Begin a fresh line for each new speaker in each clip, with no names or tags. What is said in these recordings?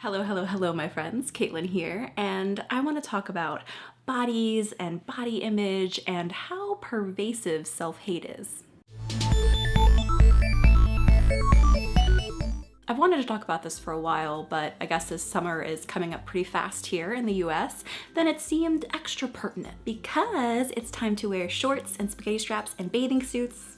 Hello, hello, hello, my friends. Caitlin here, and I want to talk about bodies and body image and how pervasive self-hate is. I've wanted to talk about this for a while, but I guess as summer is coming up pretty fast here in the US, then it seemed extra pertinent because it's time to wear shorts and spaghetti straps and bathing suits.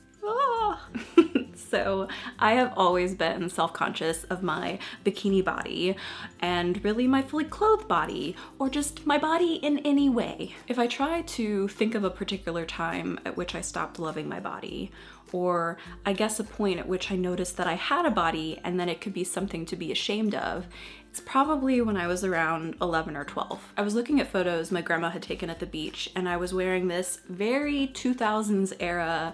So I have always been self-conscious of my bikini body and really my fully clothed body, or just my body in any way. If I try to think of a particular time at which I stopped loving my body, or I guess a point at which I noticed that I had a body and then it could be something to be ashamed of, it's probably when I was around 11 or 12. I was looking at photos my grandma had taken at the beach, and I was wearing this very 2000s era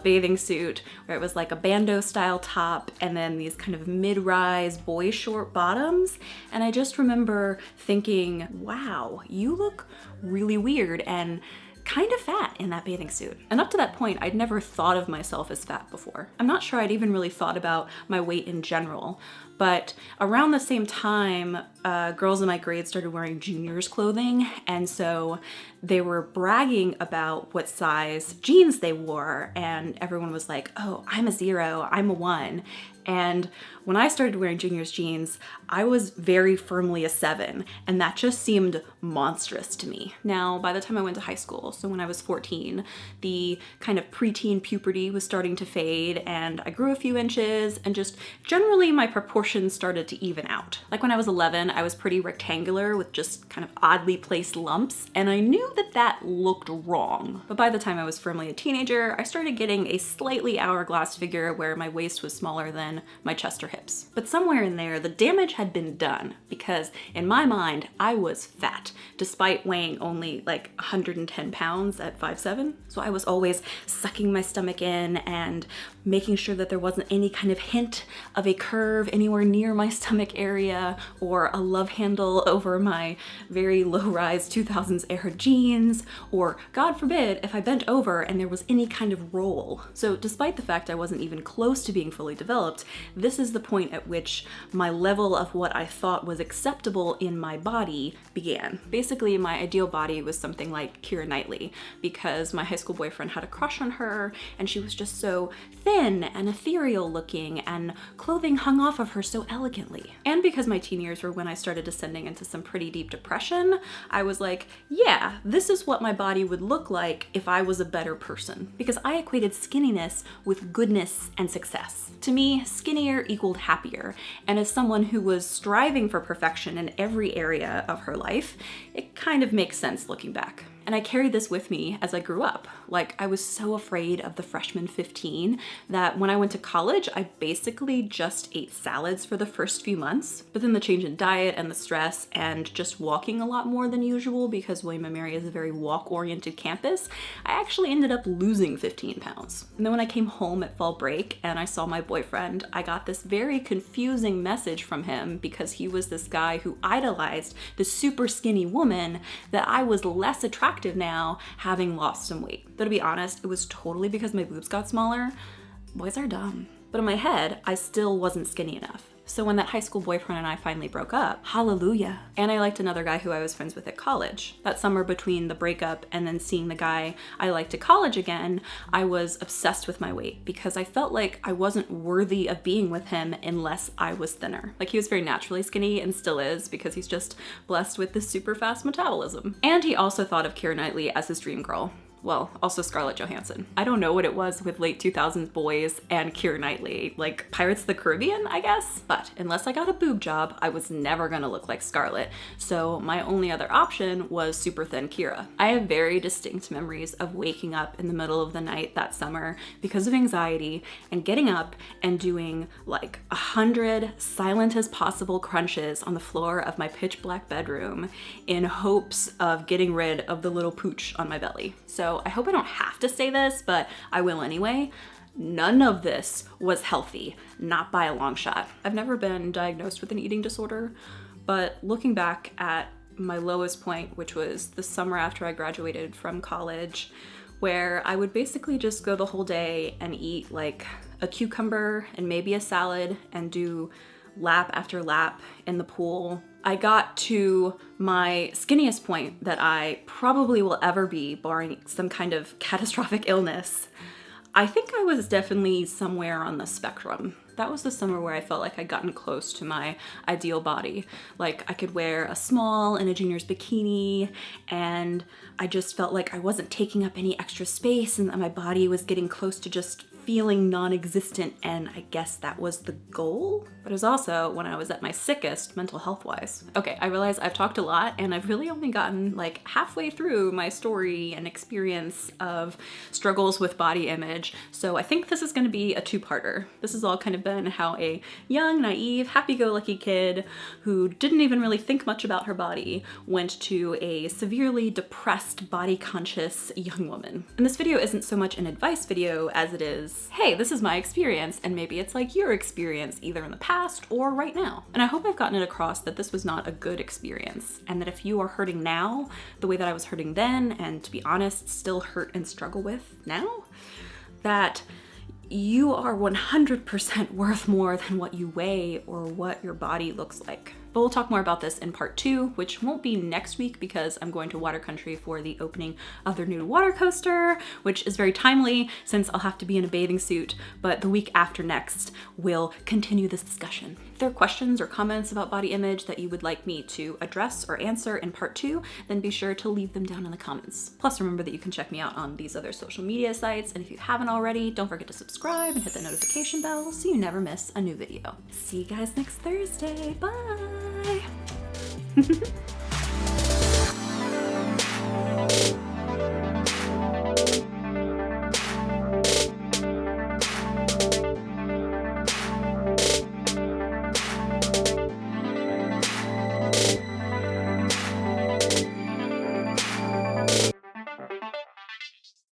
bathing suit where it was like a bandeau style top and then these kind of mid-rise boy short bottoms. And I just remember thinking, wow, you look really weird and kind of fat in that bathing suit. And up to that point, I'd never thought of myself as fat before. I'm not sure I'd even really thought about my weight in general, but around the same time, girls in my grade started wearing juniors clothing, and so they were bragging about what size jeans they wore, and everyone was like, oh, I'm a 0, I'm a 1. And when I started wearing juniors jeans, I was very firmly a 7, and that just seemed monstrous to me. Now, by the time I went to high school, so when I was 14, the kind of preteen puberty was starting to fade, and I grew a few inches, and just generally my proportions started to even out. Like when I was 11, I was pretty rectangular with just kind of oddly placed lumps, and I knew that that looked wrong. But by the time I was firmly a teenager, I started getting a slightly hourglass figure where my waist was smaller than my chest or hips. But somewhere in there, the damage had been done, because in my mind, I was fat, despite weighing only like 110 pounds at 5'7". So I was always sucking my stomach in and making sure that there wasn't any kind of hint of a curve anywhere near my stomach area, or a love handle over my very low-rise 2000s era jeans, or God forbid, if I bent over and there was any kind of roll. So despite the fact I wasn't even close to being fully developed, this is the point at which my level of what I thought was acceptable in my body began. Basically, my ideal body was something like Keira Knightley, because my high school boyfriend had a crush on her, and she was just so thin and ethereal looking, and clothing hung off of her so elegantly. And because my teen years were when I started descending into some pretty deep depression, I was like, yeah, this is what my body would look like if I was a better person. Because I equated skinniness with goodness and success. To me, skinnier equaled happier, and as someone who was striving for perfection in every area of her life, it kind of makes sense looking back. And I carried this with me as I grew up. Like, I was so afraid of the freshman 15 that when I went to college, I basically just ate salads for the first few months. But then the change in diet and the stress and just walking a lot more than usual, because William & Mary is a very walk-oriented campus, I actually ended up losing 15 pounds. And then when I came home at fall break and I saw my boyfriend, I got this very confusing message from him, because he was this guy who idolized this super skinny woman, that I was less attractive now, having lost some weight. Though to be honest, it was totally because my boobs got smaller. Boys are dumb. But in my head, I still wasn't skinny enough. So when that high school boyfriend and I finally broke up, hallelujah. And I liked another guy who I was friends with at college. That summer between the breakup and then seeing the guy I liked at college again, I was obsessed with my weight, because I felt like I wasn't worthy of being with him unless I was thinner. Like, he was very naturally skinny, and still is, because he's just blessed with this super fast metabolism. And he also thought of Keira Knightley as his dream girl. Well, also Scarlett Johansson. I don't know what it was with late 2000s boys and Keira Knightley, like Pirates of the Caribbean, I guess? But unless I got a boob job, I was never gonna look like Scarlett, so my only other option was super thin Keira. I have very distinct memories of waking up in the middle of the night that summer because of anxiety, and getting up and doing like 100 silent as possible crunches on the floor of my pitch black bedroom in hopes of getting rid of the little pooch on my belly. So I hope I don't have to say this, but I will anyway. None of this was healthy, not by a long shot. I've never been diagnosed with an eating disorder, but looking back at my lowest point, which was the summer after I graduated from college, where I would basically just go the whole day and eat like a cucumber and maybe a salad and do lap after lap in the pool, I got to my skinniest point that I probably will ever be, barring some kind of catastrophic illness. I think I was definitely somewhere on the spectrum. That was the summer where I felt like I'd gotten close to my ideal body. Like I could wear a small and a junior's bikini, and I just felt like I wasn't taking up any extra space and that my body was getting close to just feeling non-existent, and I guess that was the goal. But it was also when I was at my sickest mental health wise. Okay, I realize I've talked a lot and I've really only gotten like halfway through my story and experience of struggles with body image. So I think this is gonna be a two-parter. This has all kind of been how a young, naive, happy-go-lucky kid who didn't even really think much about her body went to a severely depressed, body-conscious young woman. And this video isn't so much an advice video as it is, hey, this is my experience, and maybe it's like your experience either in the past or right now. And I hope I've gotten it across that this was not a good experience, and that if you are hurting now the way that I was hurting then, and to be honest, still hurt and struggle with now, that you are 100% worth more than what you weigh or what your body looks like. But we'll talk more about this in part 2, which won't be next week because I'm going to water country for the opening of their new water coaster, which is very timely since I'll have to be in a bathing suit, but the week after next, we'll continue this discussion. If there are questions or comments about body image that you would like me to address or answer in part 2, then be sure to leave them down in the comments. Plus remember that you can check me out on these other social media sites, and if you haven't already, don't forget to subscribe and hit the notification bell so you never miss a new video. See you guys next Thursday. Bye!